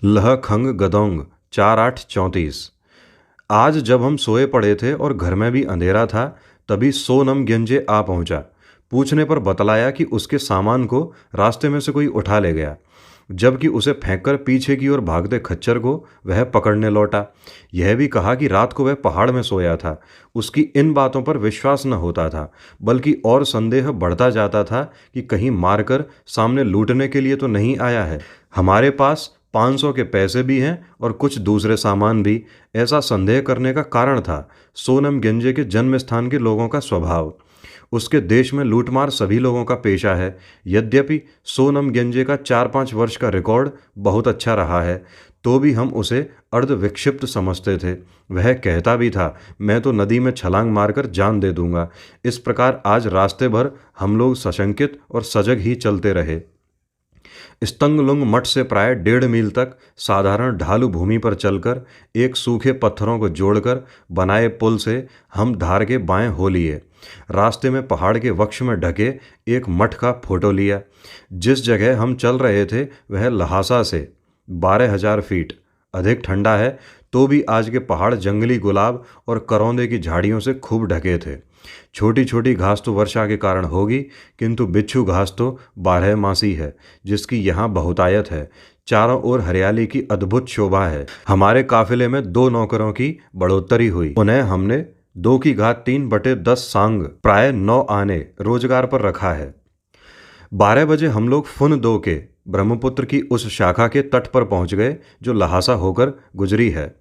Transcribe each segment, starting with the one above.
लह खंग गदोंग 4834। आज जब हम सोए पड़े थे और घर में भी अंधेरा था, तभी सोनम गंजे आ पहुंचा। पूछने पर बतलाया कि उसके सामान को रास्ते में से कोई उठा ले गया, जबकि उसे फेंककर पीछे की ओर भागते खच्चर को वह पकड़ने लौटा। यह भी कहा कि रात को वह पहाड़ में सोया था। उसकी इन बातों पर विश्वास न होता था, बल्कि और संदेह बढ़ता जाता था कि कहीं मारकर सामने लूटने के लिए तो नहीं आया है। हमारे पास 500 के पैसे भी हैं और कुछ दूसरे सामान भी। ऐसा संदेह करने का कारण था सोनम गंजे के जन्म स्थान के लोगों का स्वभाव। उसके देश में लूटमार सभी लोगों का पेशा है। यद्यपि सोनम गंजे का 4-5 वर्ष का रिकॉर्ड बहुत अच्छा रहा है, तो भी हम उसे अर्ध विक्षिप्त समझते थे। वह कहता भी था, मैं तो नदी में छलांग मारकर जान दे दूंगा। इस प्रकार आज रास्ते भर हम लोग सशंकित और सजग ही चलते रहे। स्तंगलुंग मठ से प्राय 1.5 मील तक साधारण ढालू भूमि पर चलकर एक सूखे पत्थरों को जोड़कर बनाए पुल से हम धार के बाएं हो लिए। रास्ते में पहाड़ के वक्ष में ढके एक मठ का फोटो लिया। जिस जगह हम चल रहे थे वह लहासा से 12,000 फीट अधिक ठंडा है, तो भी आज के पहाड़ जंगली गुलाब और करौंदे की झाड़ियों से खूब ढके थे। छोटी छोटी घास तो वर्षा के कारण होगी, किंतु बिच्छू घास तो 12 मासी है, जिसकी यहाँ बहुतायत है। चारों ओर हरियाली की अद्भुत शोभा है। हमारे काफिले में 2 नौकरों की बढ़ोतरी हुई। उन्हें हमने 2/3 सांग प्राय 9 आने रोजगार पर रखा है। 12 बजे हम लोग फुन दो के ब्रह्मपुत्र की उस शाखा के तट पर पहुंच गए जो लहासा होकर गुजरी है।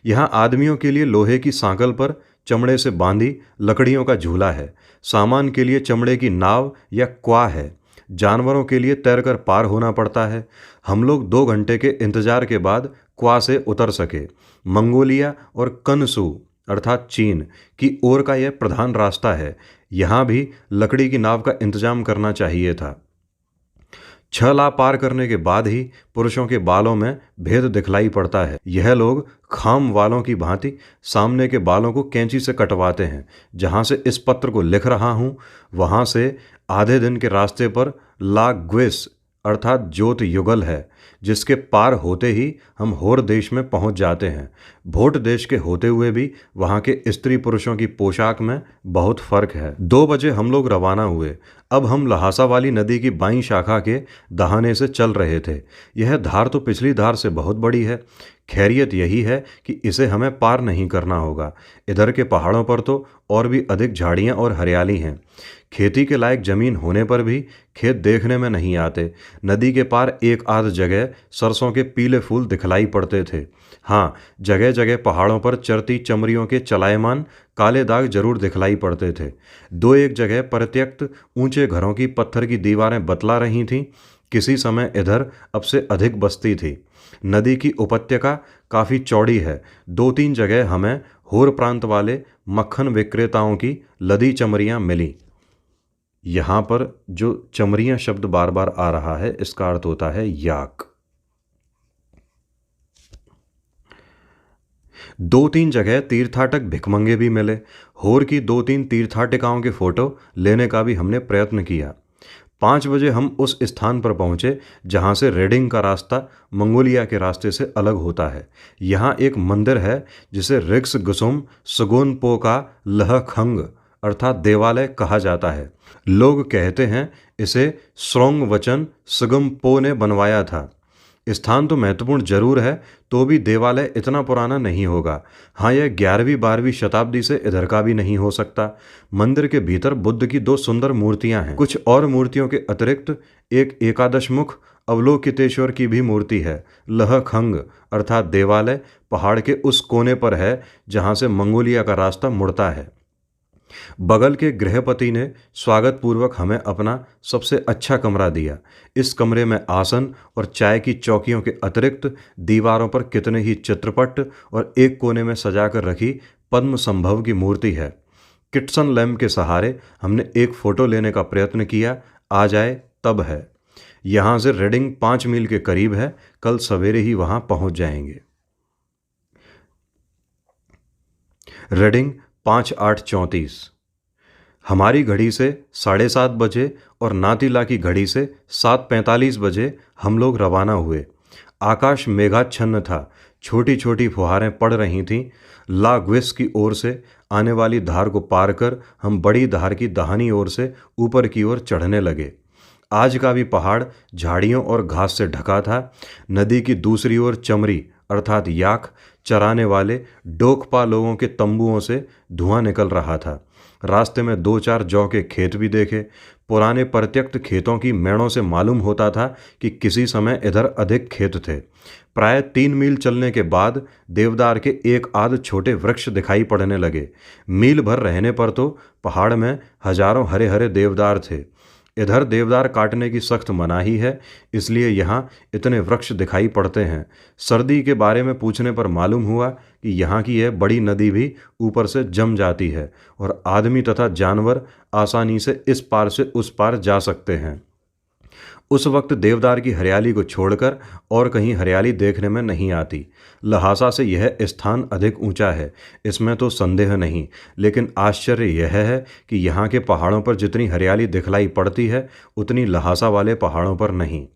यहाँ आदमियों के लिए लोहे की सांकल पर चमड़े से बांधी लकड़ियों का झूला है। सामान के लिए चमड़े की नाव या क्वा है। जानवरों के लिए तैरकर पार होना पड़ता है। हम लोग 2 घंटे के इंतजार के बाद क्वा से उतर सके। मंगोलिया और कनसू अर्थात चीन की ओर का यह प्रधान रास्ता है। यहाँ भी लकड़ी की नाव का इंतजाम करना चाहिए था। 6 ला पार करने के बाद ही पुरुषों के बालों में भेद दिखलाई पड़ता है। यह लोग खाम वालों की भांति सामने के बालों को कैंची से कटवाते हैं। जहाँ से इस पत्र को लिख रहा हूँ, वहाँ से आधे दिन के रास्ते पर ला ग्विस अर्थात ज्योत युगल है, जिसके पार होते ही हम होर देश में पहुंच जाते हैं। भोट देश के होते हुए भी वहाँ के स्त्री पुरुषों की पोशाक में बहुत फर्क है। 2 बजे हम लोग रवाना हुए। अब हम लहासा वाली नदी की बाईं शाखा के दहाने से चल रहे थे। यह धार तो पिछली धार से बहुत बड़ी है। खैरियत यही है कि इसे हमें पार नहीं करना होगा। इधर के पहाड़ों पर तो और भी अधिक झाड़ियाँ और हरियाली हैं। खेती के लायक जमीन होने पर भी खेत देखने में नहीं आते। नदी के पार एक आध जगह सरसों के पीले फूल दिखलाई पड़ते थे। हाँ, जगह जगह पहाड़ों पर चरती चमरियों के चलायमान काले दाग जरूर दिखलाई पड़ते थे। 2-1 जगह परित्यक्त ऊंचे घरों की पत्थर की दीवारें बतला रही थीं। किसी समय इधर अब से अधिक बस्ती थी। नदी की उपत्यका काफ़ी चौड़ी है। 2-3 जगह हमें होर प्रांत वाले मक्खन विक्रेताओं की लदी चमरियाँ मिली। यहाँ पर जो चमरियाँ शब्द बार बार आ रहा है, इसका अर्थ होता है याक। 2-3 जगह तीर्थाटक भिखमंगे भी मिले। होर की 2-3 तीर्थाटिकाओं के फोटो लेने का भी हमने प्रयत्न किया। 5 बजे हम उस स्थान पर पहुंचे जहां से रेडिंग का रास्ता मंगोलिया के रास्ते से अलग होता है। यहाँ एक मंदिर है जिसे रिक्स गुसुम सगोनपो का लह खंग अर्थात देवालय कहा जाता है। लोग कहते हैं इसे स्रोंग वचन सगमपो ने बनवाया था। स्थान तो महत्वपूर्ण जरूर है, तो भी देवालय इतना पुराना नहीं होगा। हाँ, यह 11वीं-12वीं शताब्दी से इधर का भी नहीं हो सकता। मंदिर के भीतर बुद्ध की 2 सुंदर मूर्तियां हैं। कुछ और मूर्तियों के अतिरिक्त एक एकादश मुख अवलोकितेश्वर की भी मूर्ति है। लह खंग अर्थात देवालय पहाड़ के उस कोने पर है जहाँ से मंगोलिया का रास्ता मुड़ता है। बगल के गृहपति ने स्वागत पूर्वक हमें अपना सबसे अच्छा कमरा दिया। इस कमरे में आसन और चाय की चौकियों के अतिरिक्त दीवारों पर कितने ही चित्रपट और एक कोने में सजाकर रखी पद्म संभव की मूर्ति है। किटसन लैम्प के सहारे हमने एक फोटो लेने का प्रयत्न किया। आ जाए तब है। यहाँ से रेडिंग 5 मील के करीब है। कल सवेरे ही वहाँ पहुँच जाएंगे। रेडिंग 5:08:34। हमारी घड़ी से 7:30 बजे और नातीला की घड़ी से 7:45 बजे हम लोग रवाना हुए। आकाश मेघाच्छन्न था, छोटी छोटी फुहारें पड़ रही थीं। ला ग्विस की ओर से आने वाली धार को पार कर हम बड़ी धार की दाहिनी ओर से ऊपर की ओर चढ़ने लगे। आज का भी पहाड़ झाड़ियों और घास से ढका था। नदी की दूसरी ओर चमरी अर्थात याक चराने वाले डोकपा लोगों के तंबुओं से धुआं निकल रहा था। रास्ते में दो चार जौ के खेत भी देखे। पुराने परित्यक्त खेतों की मेड़ों से मालूम होता था कि किसी समय इधर अधिक खेत थे। प्राय 3 मील चलने के बाद देवदार के एक आध छोटे वृक्ष दिखाई पड़ने लगे। मील भर रहने पर तो पहाड़ में हजारों हरे हरे देवदार थे। इधर देवदार काटने की सख्त मनाही है, इसलिए यहाँ इतने वृक्ष दिखाई पड़ते हैं। सर्दी के बारे में पूछने पर मालूम हुआ कि यहाँ की यह बड़ी नदी भी ऊपर से जम जाती है और आदमी तथा जानवर आसानी से इस पार से उस पार जा सकते हैं। उस वक्त देवदार की हरियाली को छोड़कर और कहीं हरियाली देखने में नहीं आती। लहासा से यह स्थान अधिक ऊंचा है, इसमें तो संदेह नहीं, लेकिन आश्चर्य यह है कि यहाँ के पहाड़ों पर जितनी हरियाली दिखलाई पड़ती है उतनी लहासा वाले पहाड़ों पर नहीं।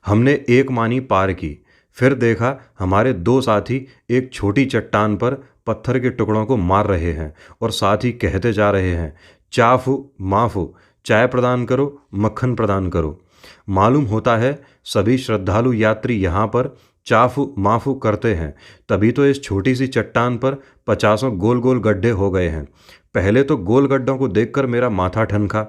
हमने एक मानी पार की, फिर देखा हमारे दो साथी एक छोटी चट्टान पर पत्थर के टुकड़ों को मार रहे हैं और साथ ही कहते जा रहे हैं, चाफू माफू, चाय प्रदान करो, मक्खन प्रदान करो। मालूम होता है सभी श्रद्धालु यात्री यहाँ पर चाफू माफू करते हैं, तभी तो इस छोटी सी चट्टान पर 50 गोल गोल गड्ढे हो गए हैं। पहले तो गोल गड्ढों को देखकर मेरा माथा ठनका।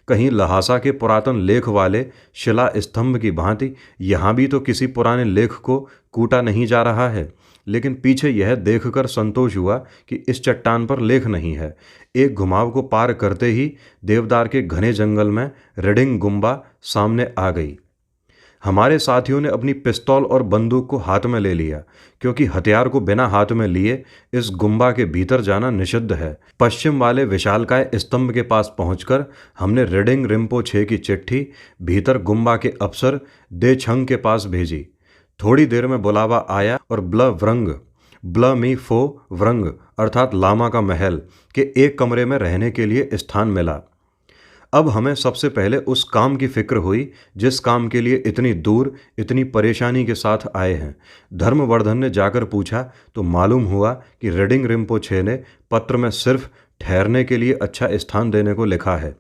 कहीं लहासा के पुरातन लेख वाले शिला स्तंभ की भांति यहाँ भी तो किसी पुराने लेख को कूटा नहीं जा रहा है। लेकिन पीछे यह देखकर संतोष हुआ कि इस चट्टान पर लेख नहीं है। एक घुमाव को पार करते ही देवदार के घने जंगल में रेडिंग गुम्बा सामने आ गई। हमारे साथियों ने अपनी पिस्तौल और बंदूक को हाथ में ले लिया, क्योंकि हथियार को बिना हाथ में लिए इस गुम्बा के भीतर जाना निषिद्ध है। पश्चिम वाले विशालकाय स्तंभ के पास पहुंचकर हमने रेडिंग रिम्पोछे की चिट्ठी भीतर गुम्बा के अफसर दे छंग के पास भेजी। थोड़ी देर में बुलावा आया और ब्ल मी फो व्रंग अर्थात लामा का महल के एक कमरे में रहने के लिए स्थान मिला। अब हमें सबसे पहले उस काम की फिक्र हुई जिस काम के लिए इतनी दूर इतनी परेशानी के साथ आए हैं। धर्मवर्धन ने जाकर पूछा तो मालूम हुआ कि रेडिंग रिम्पोछे ने पत्र में सिर्फ ठहरने के लिए अच्छा स्थान देने को लिखा है।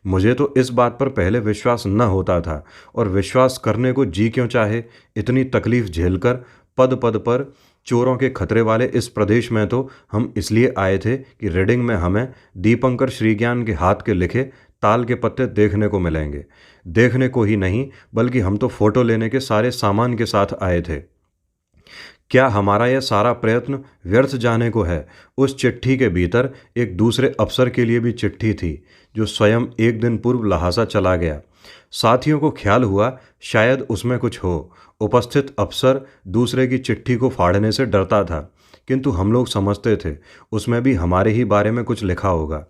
मुझे तो इस बात पर पहले विश्वास न होता था, और विश्वास करने को जी क्यों चाहे। इतनी तकलीफ झेलकर पद पद पर चोरों के खतरे वाले इस प्रदेश में तो हम इसलिए आए थे कि रेडिंग में हमें दीपंकर श्रीज्ञान के हाथ के लिखे ताल के पत्ते देखने को मिलेंगे। देखने को ही नहीं, बल्कि हम तो फोटो लेने के सारे सामान के साथ आए थे। क्या हमारा यह सारा प्रयत्न व्यर्थ जाने को है? उस चिट्ठी के भीतर एक दूसरे अफसर के लिए भी चिट्ठी थी, जो स्वयं एक दिन पूर्व लहासा चला गया। साथियों को ख्याल हुआ शायद उसमें कुछ हो। उपस्थित अफसर दूसरे की चिट्ठी को फाड़ने से डरता था, किंतु हम लोग समझते थे उसमें भी हमारे ही बारे में कुछ लिखा होगा।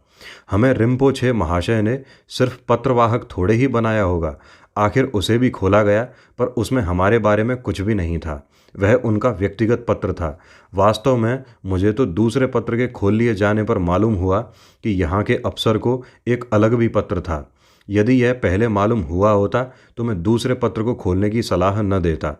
हमें रिम्पोछे महाशय ने सिर्फ पत्रवाहक थोड़े ही बनाया होगा। आखिर उसे भी खोला गया, पर उसमें हमारे बारे में कुछ भी नहीं था। वह उनका व्यक्तिगत पत्र था। वास्तव में मुझे तो दूसरे पत्र के खोल लिए जाने पर मालूम हुआ कि यहाँ के अफसर को एक अलग भी पत्र था। यदि यह पहले मालूम हुआ होता तो मैं दूसरे पत्र को खोलने की सलाह न देता।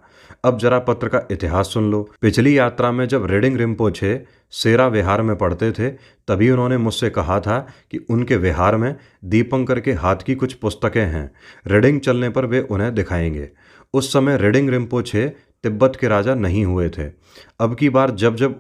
अब जरा पत्र का इतिहास सुन लो। पिछली यात्रा में जब रेडिंग रिम्पोछे सेरा विहार में पढ़ते थे, तभी उन्होंने मुझसे कहा था कि उनके विहार में दीपंकर के हाथ की कुछ पुस्तकें हैं। रेडिंग चलने पर वे उन्हें दिखाएंगे। उस समय रेडिंग रिम्पोछे तिब्बत के राजा नहीं हुए थे। अब की बार जब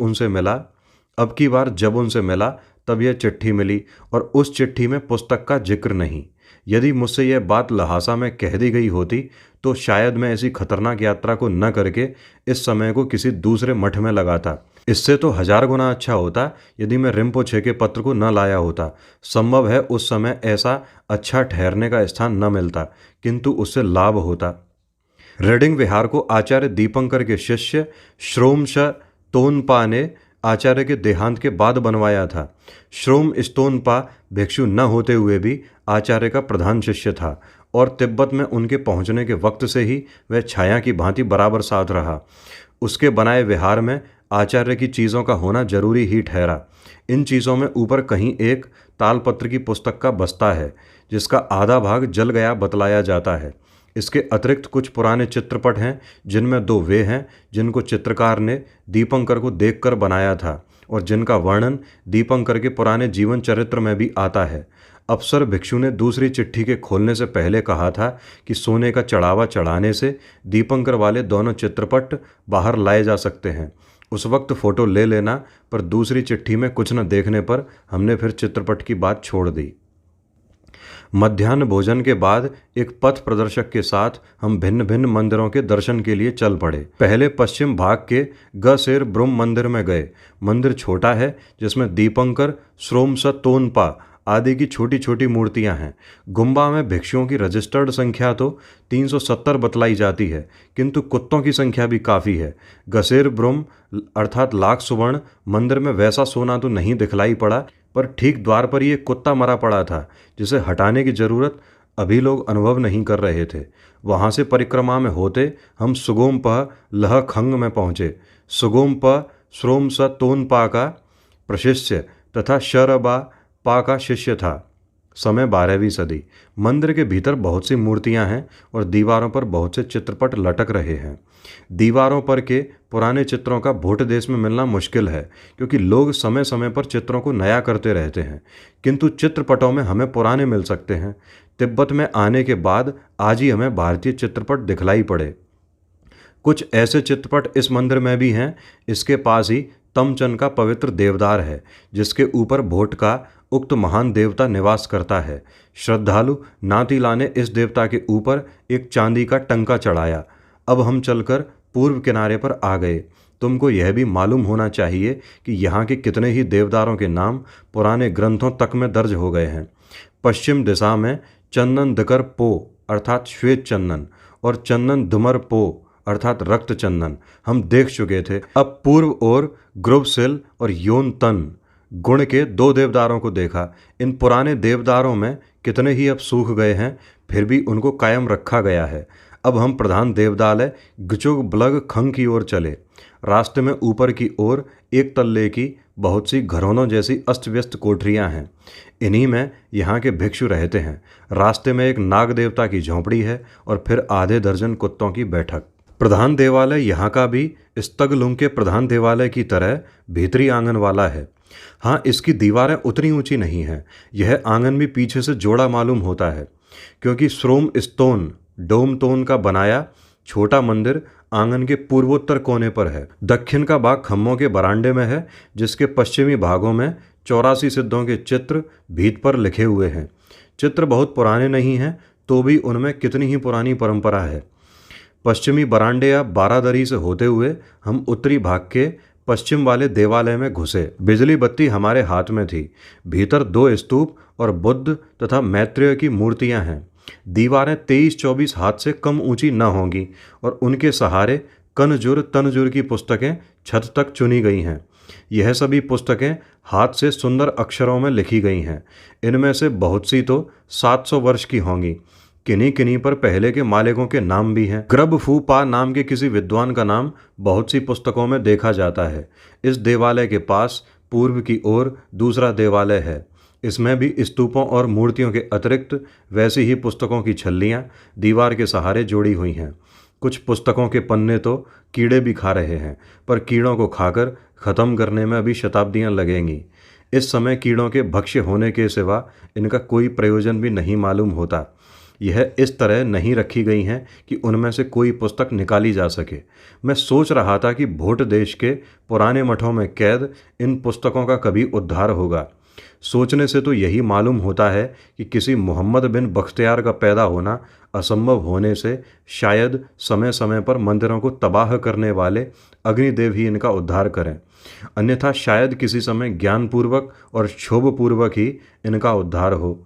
उनसे मिला तब यह चिट्ठी मिली, और उस चिट्ठी में पुस्तक का जिक्र नहीं। यदि मुझसे यह बात लहासा में कह दी गई होती तो शायद मैं ऐसी खतरनाक यात्रा को न करके इस समय को किसी दूसरे मठ में लगाता। इससे तो 1000 गुना अच्छा होता यदि मैं रिम्पोछे के पत्र को न लाया होता। संभव है उस समय ऐसा अच्छा ठहरने का स्थान न मिलता, किंतु उससे लाभ होता। रेडिंग विहार को आचार्य दीपंकर के शिष्य श्रोमश तोनपा ने आचार्य के देहांत के बाद बनवाया था। श्रोम स्तोनपा भिक्षु न होते हुए भी आचार्य का प्रधान शिष्य था, और तिब्बत में उनके पहुंचने के वक्त से ही वह छाया की भांति बराबर साथ रहा। उसके बनाए विहार में आचार्य की चीज़ों का होना जरूरी ही ठहरा। इन चीज़ों में ऊपर कहीं एक तालपत्र की पुस्तक का बस्ता है, जिसका आधा भाग जल गया बतलाया जाता है। इसके अतिरिक्त कुछ पुराने चित्रपट हैं जिनमें दो वे हैं जिनको चित्रकार ने दीपंकर को देखकर बनाया था और जिनका वर्णन दीपंकर के पुराने जीवन चरित्र में भी आता है। अफसर भिक्षु ने दूसरी चिट्ठी के खोलने से पहले कहा था कि सोने का चढ़ावा चढ़ाने से दीपंकर वाले दोनों चित्रपट बाहर लाए जा सकते हैं। उस वक्त फ़ोटो ले लेना, पर दूसरी चिट्ठी में कुछ न देखने पर हमने फिर चित्रपट की बात छोड़ दी। मध्याह्न भोजन के बाद एक पथ प्रदर्शक के साथ हम भिन्न भिन्न मंदिरों के दर्शन के लिए चल पड़े। पहले पश्चिम भाग के गसेर ब्रह्म मंदिर में गए। मंदिर छोटा है जिसमें दीपंकर, श्रोमसतोनपा आदि की छोटी छोटी मूर्तियां हैं। गुम्बा में भिक्षुओं की रजिस्टर्ड संख्या तो 370 बतलाई जाती है, किंतु कुत्तों की संख्या भी काफ़ी है। गसेर ब्रह्म अर्थात लाख सुवर्ण मंदिर में वैसा सोना तो नहीं दिखलाई पड़ा, पर ठीक द्वार पर ये कुत्ता मरा पड़ा था जिसे हटाने की जरूरत अभी लोग अनुभव नहीं कर रहे थे। वहाँ से परिक्रमा में होते हम सुगोमपह लहखंग में पहुँचे। सुगोमपह श्रोमसतोनपा का प्रशिष्य तथा शरबा पा का शिष्य था। समय 12वीं सदी। मंदिर के भीतर बहुत सी मूर्तियां हैं और दीवारों पर बहुत से चित्रपट लटक रहे हैं। दीवारों पर के पुराने चित्रों का भोट देश में मिलना मुश्किल है, क्योंकि लोग समय समय पर चित्रों को नया करते रहते हैं, किंतु चित्रपटों में हमें पुराने मिल सकते हैं। तिब्बत में आने के बाद आज ही हमें भारतीय चित्रपट दिखलाई पड़े। कुछ ऐसे चित्रपट इस मंदिर में भी हैं। इसके पास ही तमचन का पवित्र देवदार है जिसके ऊपर भोट का उक्त महान देवता निवास करता है। श्रद्धालु नातीला ने इस देवता के ऊपर एक चांदी का टंका चढ़ाया। अब हम चलकर पूर्व किनारे पर आ गए। तुमको यह भी मालूम होना चाहिए कि यहाँ के कितने ही देवदारों के नाम पुराने ग्रंथों तक में दर्ज हो गए हैं। पश्चिम दिशा में चंदन दकर पो अर्थात श्वेत चंदन और चंदन धुमर पो अर्थात रक्त चंदन हम देख चुके थे। अब पूर्व और ग्रुबसिल और योन तन गुण के दो देवदारों को देखा। इन पुराने देवदारों में कितने ही अब सूख गए हैं, फिर भी उनको कायम रखा गया है। अब हम प्रधान देवदालय गचुग ब्लग खंग की ओर चले। रास्ते में ऊपर की ओर एक तल्ले की बहुत सी घरोनों जैसी अस्त व्यस्त कोठरियाँ हैं। इन्हीं में यहाँ के भिक्षु रहते हैं। रास्ते में एक नाग देवता की झोंपड़ी है और फिर आधे दर्जन कुत्तों की बैठक। प्रधान देवालय यहाँ का भी स्तगलुंग के प्रधान देवालय की तरह भीतरी आंगन वाला है। हाँ, इसकी दीवारें उतनी ऊंची नहीं हैं। यह आंगन भी पीछे से जोड़ा मालूम होता है, क्योंकि श्रोम स्टोन डोमतोन का बनाया छोटा मंदिर आंगन के पूर्वोत्तर कोने पर है। दक्षिण का भाग खम्भों के बरामदे में है, जिसके पश्चिमी भागों में 84 सिद्धों के चित्र भीत पर लिखे हुए हैं। चित्र बहुत पुराने नहीं हैं, तो भी उनमें कितनी ही पुरानी परंपरा है। पश्चिमी बरामदे या बारादरी से होते हुए हम उत्तरी भाग के पश्चिम वाले देवालय में घुसे। बिजली बत्ती हमारे हाथ में थी। भीतर 2 स्तूप और बुद्ध तथा मैत्रेय की मूर्तियां हैं। दीवारें 23-24 हाथ से कम ऊंची न होंगी और उनके सहारे कनजुर तनजुर की पुस्तकें छत तक चुनी गई हैं। यह सभी पुस्तकें हाथ से सुंदर अक्षरों में लिखी गई हैं। इनमें से बहुत सी तो 700 वर्ष की होंगी। किन्हीं किन्हीं पर पहले के मालिकों के नाम भी हैं। ग्रब फू पा नाम के किसी विद्वान का नाम बहुत सी पुस्तकों में देखा जाता है। इस देवालय के पास पूर्व की ओर दूसरा देवालय है। इसमें भी स्तूपों और मूर्तियों के अतिरिक्त वैसी ही पुस्तकों की छल्लियाँ दीवार के सहारे जोड़ी हुई हैं। कुछ पुस्तकों के पन्ने तो कीड़े भी खा रहे हैं, पर कीड़ों को खाकर ख़त्म करने में अभी शताब्दियाँ लगेंगी। इस समय कीड़ों के भक्ष्य होने के सिवा इनका कोई प्रयोजन भी नहीं मालूम होता। यह इस तरह नहीं रखी गई हैं कि उनमें से कोई पुस्तक निकाली जा सके। मैं सोच रहा था कि भोट देश के पुराने मठों में कैद इन पुस्तकों का कभी उद्धार होगा। सोचने से तो यही मालूम होता है कि किसी मोहम्मद बिन बख्तियार का पैदा होना असंभव होने से शायद समय समय पर मंदिरों को तबाह करने वाले अग्निदेव ही इनका उद्धार करें, अन्यथा शायद किसी समय ज्ञानपूर्वक और क्षोभपूर्वक ही इनका उद्धार हो।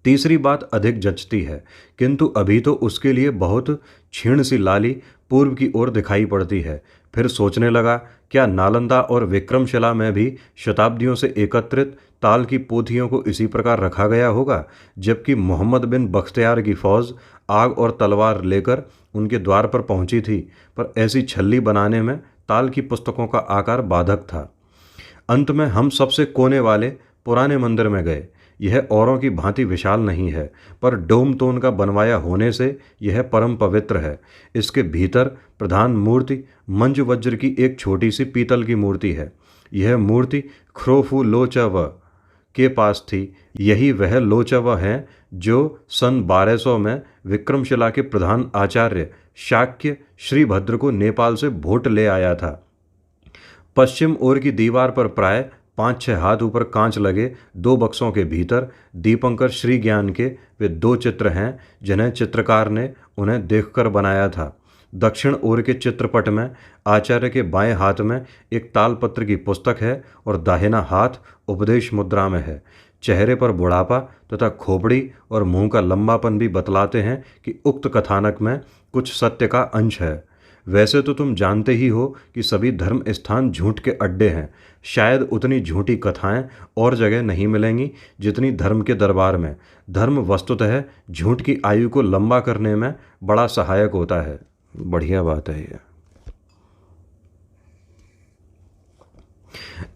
तीसरी बात अधिक जचती है, किंतु अभी तो उसके लिए बहुत क्षीण सी लाली पूर्व की ओर दिखाई पड़ती है। फिर सोचने लगा, क्या नालंदा और विक्रमशिला में भी शताब्दियों से एकत्रित ताल की पोथियों को इसी प्रकार रखा गया होगा, जबकि मोहम्मद बिन बख्तियार की फौज आग और तलवार लेकर उनके द्वार पर पहुंची थी, पर ऐसी छल्ली बनाने में ताल की पुस्तकों का आकार बाधक था। अंत में हम सबसे कोने वाले पुराने मंदिर में गए। यह औरों की भांति विशाल नहीं है, पर डोम तोन का बनवाया होने से यह परम पवित्र है। इसके भीतर प्रधान मूर्ति मंजु वज्र की एक छोटी सी पीतल की मूर्ति है। यह मूर्ति ख्रोफू लोचव के पास थी। यही वह लोचव है जो सन 1200 में विक्रमशिला के प्रधान आचार्य शाक्य श्रीभद्र को नेपाल से भोट ले आया था। पश्चिम ओर की दीवार पर प्राय 5-6 हाथ ऊपर कांच लगे 2 बक्सों के भीतर दीपंकर श्री ज्ञान के वे 2 चित्र हैं, जिन्हें चित्रकार ने उन्हें देखकर बनाया था। दक्षिण ओर के चित्रपट में आचार्य के बाएं हाथ में एक तालपत्र की पुस्तक है और दाहिना हाथ उपदेश मुद्रा में है। चेहरे पर बुढ़ापा तथा खोपड़ी और मुंह का लंबापन भी बतलाते हैं कि उक्त कथानक में कुछ सत्य का अंश है। वैसे तो तुम जानते ही हो कि सभी धर्म स्थान झूठ के अड्डे हैं। शायद उतनी झूठी कथाएं और जगह नहीं मिलेंगी जितनी धर्म के दरबार में। धर्म वस्तुतः झूठ की आयु को लंबा करने में बड़ा सहायक होता है। बढ़िया बात है ये।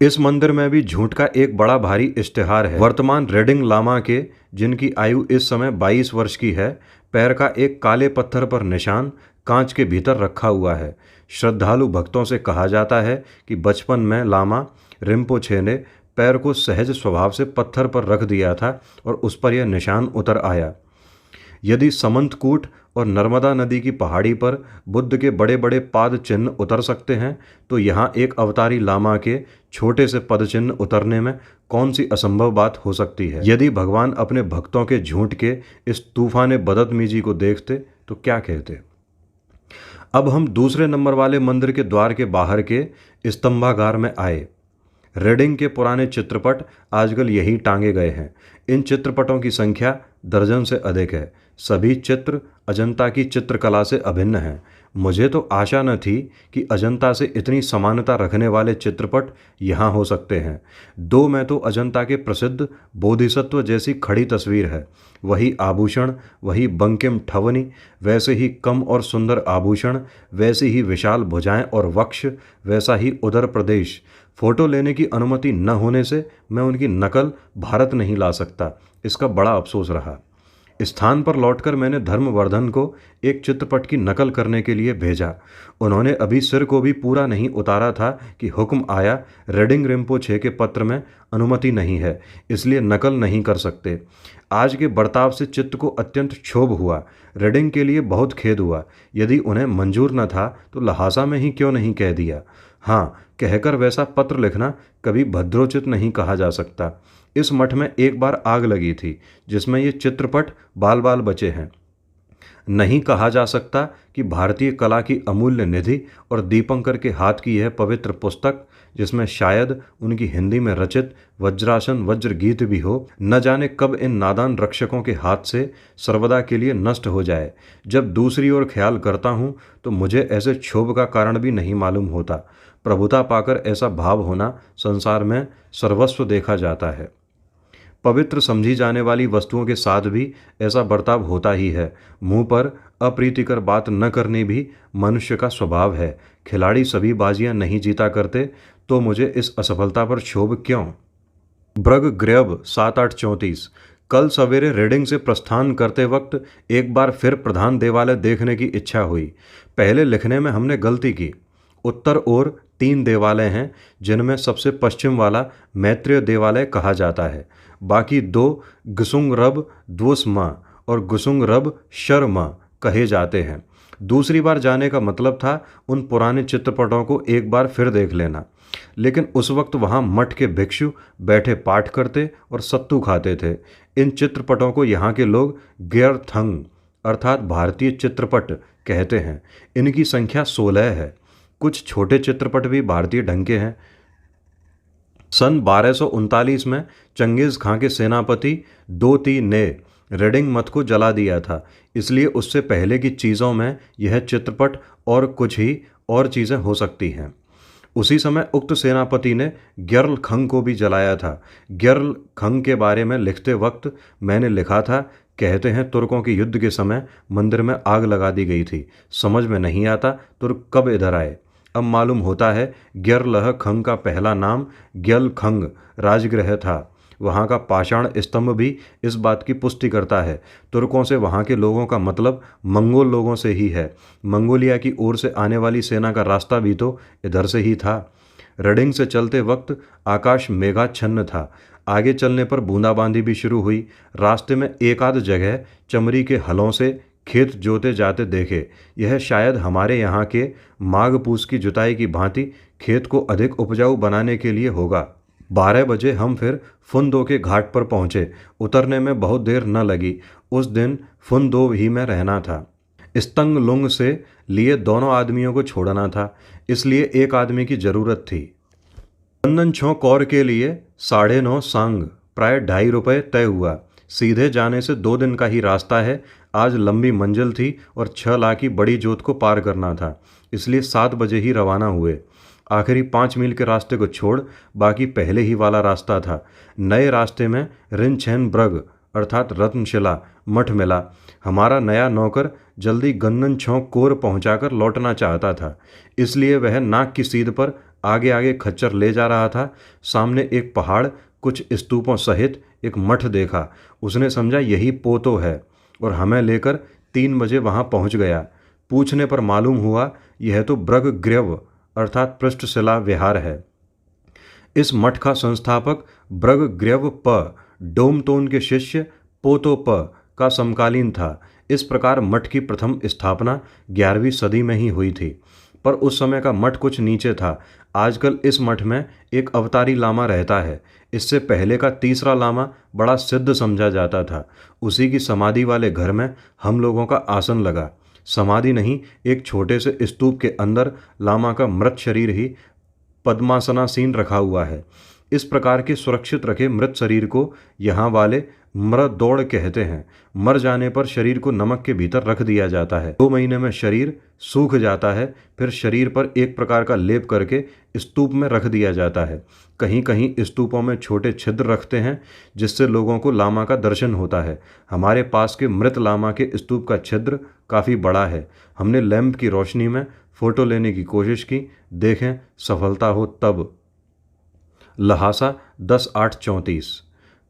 इस मंदिर में भी झूठ का एक बड़ा भारी इश्तिहार है। वर्तमान रेडिंग लामा के, जिनकी आयु इस समय 22 वर्ष की है, पैर का एक काले पत्थर पर निशान कांच के भीतर रखा हुआ है। श्रद्धालु भक्तों से कहा जाता है कि बचपन में लामा रिम्पोछे ने पैर को सहज स्वभाव से पत्थर पर रख दिया था और उस पर यह निशान उतर आया। यदि समंतकूट और नर्मदा नदी की पहाड़ी पर बुद्ध के बड़े बड़े पाद चिन्ह उतर सकते हैं, तो यहाँ एक अवतारी लामा के छोटे से पद चिन्ह उतरने में कौन सी असंभव बात हो सकती है। यदि भगवान अपने भक्तों के झूठ के इस तूफान बदतमीजी को देखते तो क्या कहते। अब हम दूसरे नंबर वाले मंदिर के द्वार के बाहर के स्तंभागार में आए। रेडिंग के पुराने चित्रपट आजकल यही टांगे गए हैं। इन चित्रपटों की संख्या दर्जन से अधिक है। सभी चित्र अजंता की चित्रकला से अभिन्न हैं। मुझे तो आशा न थी कि अजंता से इतनी समानता रखने वाले चित्रपट यहाँ हो सकते हैं। 2 में तो अजंता के प्रसिद्ध बोधिसत्व जैसी खड़ी तस्वीर है। वही आभूषण, वही बंकिम ठवनी, वैसे ही कम और सुंदर आभूषण, वैसी ही विशाल भुजाएं और वक्ष, वैसा ही उदर प्रदेश। फोटो लेने की अनुमति न होने से मैं उनकी नकल भारत नहीं ला सकता। इसका बड़ा अफसोस रहा। स्थान पर लौटकर मैंने धर्मवर्धन को एक चित्रपट की नकल करने के लिए भेजा। उन्होंने अभी सिर को भी पूरा नहीं उतारा था कि हुक्म आया, रेडिंग रिम्पोछे के पत्र में अनुमति नहीं है, इसलिए नकल नहीं कर सकते। आज के बर्ताव से चित्त को अत्यंत क्षोभ हुआ। रेडिंग के लिए बहुत खेद हुआ। यदि उन्हें मंजूर न था तो लहासा में ही क्यों नहीं कह दिया। हाँ, कहकर वैसा पत्र लिखना कभी भद्रोचित नहीं कहा जा सकता। इस मठ में एक बार आग लगी थी जिसमें ये चित्रपट बाल बाल बचे हैं। नहीं कहा जा सकता कि भारतीय कला की अमूल्य निधि और दीपंकर के हाथ की यह पवित्र पुस्तक, जिसमें शायद उनकी हिंदी में रचित वज्रासन वज्र गीत भी हो, न जाने कब इन नादान रक्षकों के हाथ से सर्वदा के लिए नष्ट हो जाए। जब दूसरी ओर ख्याल करता हूँ तो मुझे ऐसे क्षोभ का कारण भी नहीं मालूम होता। प्रभुता पाकर ऐसा भाव होना संसार में सर्वस्व देखा जाता है। पवित्र समझी जाने वाली वस्तुओं के साथ भी ऐसा बर्ताव होता ही है। मुंह पर अप्रीतिकर बात न करनी भी मनुष्य का स्वभाव है। खिलाड़ी सभी बाजियां नहीं जीता करते, तो मुझे इस असफलता पर क्षोभ क्यों। ब्रग ग्रेब 7834। कल सवेरे रेडिंग से प्रस्थान करते वक्त एक बार फिर प्रधान देवालय देखने की इच्छा हुई। पहले लिखने में हमने गलती की। उत्तर ओर 3 देवालय हैं, जिनमें सबसे पश्चिम वाला मैत्रेय देवालय कहा जाता है। बाकी 2 गुसुंग रब द्वुसमा और गुसुंग रब शर्मा कहे जाते हैं। दूसरी बार जाने का मतलब था उन पुराने चित्रपटों को एक बार फिर देख लेना, लेकिन उस वक्त वहाँ मठ के भिक्षु बैठे पाठ करते और सत्तू खाते थे। इन चित्रपटों को यहाँ के लोग ग्यरथंग अर्थात भारतीय चित्रपट कहते हैं। इनकी संख्या 16 है। कुछ छोटे चित्रपट भी भारतीय ढंग के हैं। सन 1239 में चंगेज खां के सेनापति दोती ने रेडिंग मठ को जला दिया था, इसलिए उससे पहले की चीज़ों में यह चित्रपट और कुछ ही और चीज़ें हो सकती हैं। उसी समय उक्त सेनापति ने ग्यर्ल खंग को भी जलाया था। ग्यर्ल खंग के बारे में लिखते वक्त मैंने लिखा था, कहते हैं तुर्कों के युद्ध के समय मंदिर में आग लगा दी गई थी। समझ में नहीं आता तुर्क कब इधर आए। अब मालूम होता है ग्यर्लह खंग का पहला नाम ग्यल खंग राजगृह था। वहाँ का पाषाण स्तंभ भी इस बात की पुष्टि करता है। तुर्कों से वहाँ के लोगों का मतलब मंगोल लोगों से ही है। मंगोलिया की ओर से आने वाली सेना का रास्ता भी तो इधर से ही था। रडिंग से चलते वक्त आकाश मेघाच्छन्न था। आगे चलने पर बूंदाबांदी भी शुरू हुई। रास्ते में एक आध जगह चमड़ी के हलों से खेत जोते जाते देखे। यह शायद हमारे यहाँ के माघ पूस की जुताई की भांति खेत को अधिक उपजाऊ बनाने के लिए होगा। 12 बजे हम फिर फुनदो के घाट पर पहुँचे। उतरने में बहुत देर न लगी। उस दिन फुनदो ही में रहना था। स्तंग लुंग से लिए दोनों आदमियों को छोड़ना था, इसलिए एक आदमी की जरूरत थी। चंदन कौर के लिए 9.5 सांग प्राय 2.5 रुपये तय हुआ। सीधे जाने से 2 दिन का ही रास्ता है। आज लंबी मंजिल थी और 6 लाख की बड़ी जोत को पार करना था, इसलिए 7 बजे ही रवाना हुए। आखिरी 5 मील के रास्ते को छोड़ बाकी पहले ही वाला रास्ता था। नए रास्ते में रिनछेन ब्रग अर्थात रत्नशिला मठ मिला। हमारा नया नौकर जल्दी गन्नन छौक कोर पहुंचाकर लौटना चाहता था, इसलिए वह नाक की सीध पर आगे आगे खच्चर ले जा रहा था। सामने एक पहाड़, कुछ स्तूपों सहित एक मठ देखा। उसने समझा यही पोतो है और हमें लेकर 3 बजे वहां पहुंच गया। पूछने पर मालूम हुआ यह तो ब्रग ग्रव अर्थात पृष्ठशिला विहार है। इस मठ का संस्थापक ब्रग ग्रव प डोमतोन के शिष्य पोतो प का समकालीन था। इस प्रकार मठ की प्रथम स्थापना 11वीं सदी में ही हुई थी, पर उस समय का मठ कुछ नीचे था। आजकल इस मठ में एक अवतारी लामा रहता है। इससे पहले का तीसरा लामा बड़ा सिद्ध समझा जाता था। उसी की समाधि वाले घर में हम लोगों का आसन लगा। समाधि नहीं, एक छोटे से स्तूप के अंदर लामा का मृत शरीर ही पद्मासनासीन रखा हुआ है। इस प्रकार के सुरक्षित रखे मृत शरीर को यहाँ वाले मृत दौड़ कहते हैं। मर जाने पर शरीर को नमक के भीतर रख दिया जाता है। 2 महीने में शरीर सूख जाता है। फिर शरीर पर एक प्रकार का लेप करके स्तूप में रख दिया जाता है। कहीं कहीं स्तूपों में छोटे छिद्र रखते हैं, जिससे लोगों को लामा का दर्शन होता है। हमारे पास के मृत लामा के स्तूप का छिद्र काफ़ी बड़ा है। हमने लैंप की रोशनी में फोटो लेने की कोशिश की। देखें सफलता हो तब। लहासा 10/8/34।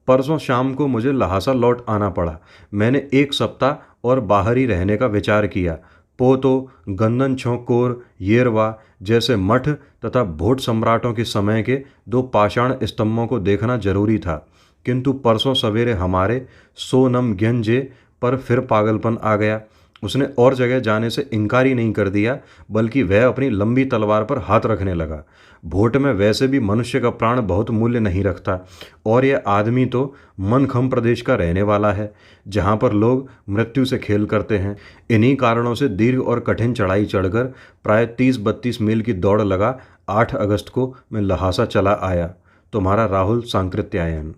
परसों शाम को मुझे लहासा लौट आना पड़ा। मैंने 1 सप्ताह और बाहर ही रहने का विचार किया। पोतो, गंदन छोकोर, येरवा जैसे मठ तथा भोट सम्राटों के समय के 2 पाषाण स्तंभों को देखना जरूरी था, किंतु परसों सवेरे हमारे सोनम ग्यंजे पर फिर पागलपन आ गया। उसने और जगह जाने से इनकार ही नहीं कर दिया, बल्कि वह अपनी लंबी तलवार पर हाथ रखने लगा। भोट में वैसे भी मनुष्य का प्राण बहुत मूल्य नहीं रखता, और यह आदमी तो मनखम प्रदेश का रहने वाला है, जहाँ पर लोग मृत्यु से खेल करते हैं। इन्हीं कारणों से दीर्घ और कठिन चढ़ाई चढ़कर प्राय 30-32 मील की दौड़ लगा 8 अगस्त को मैं लहासा चला आया। तुम्हारा राहुल सांकृत्यायन।